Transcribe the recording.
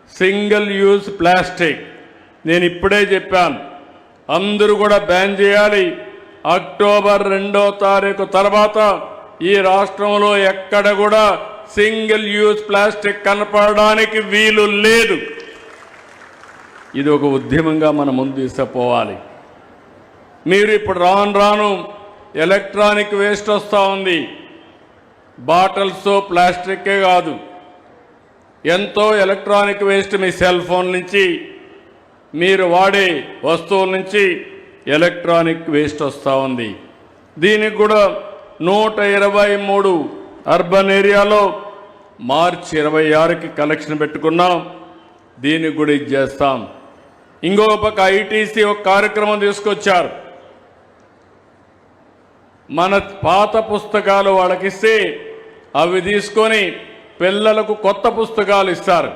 Single use plastic నేను ఇప్పుడే చెప్పాను, అందరూ కూడా బ్యాన్ చేయాలి. అక్టోబర్ 2వ తారీఖు తర్వాత ఈ రాష్ట్రంలో ఎక్కడ కూడా సింగిల్ యూజ్ ప్లాస్టిక్ కనపడడానికి వీలు లేదు. ఇది ఒక ఉద్యమంగా మనం ముందు తీసుకుపోవాలి. మీరు ఇప్పుడు రాను ఎలక్ట్రానిక్ వేస్ట్ వస్తూ ఉంది. బాటిల్స్ ప్లాస్టిక్కే కాదు, ఎంతో ఎలక్ట్రానిక్ వేస్ట్ మీ సెల్ ఫోన్ నుంచి మీరు వాడే వస్తువుల నుంచి ఎలక్ట్రానిక్ వేస్ట్ వస్తూ ఉంది. దీనికి కూడా 123 అర్బన్ ఏరియాలో మార్చి 26కి కలెక్షన్ పెట్టుకున్నాం. దీనికి కూడా ఇది చేస్తాం. ఇంకో పక్క ఐటీసీ ఒక కార్యక్రమం తీసుకొచ్చారు. మన పాత పుస్తకాలు వాళ్ళకిస్తే అవి తీసుకొని పిల్లలకు కొత్త పుస్తకాలు ఇస్తారు.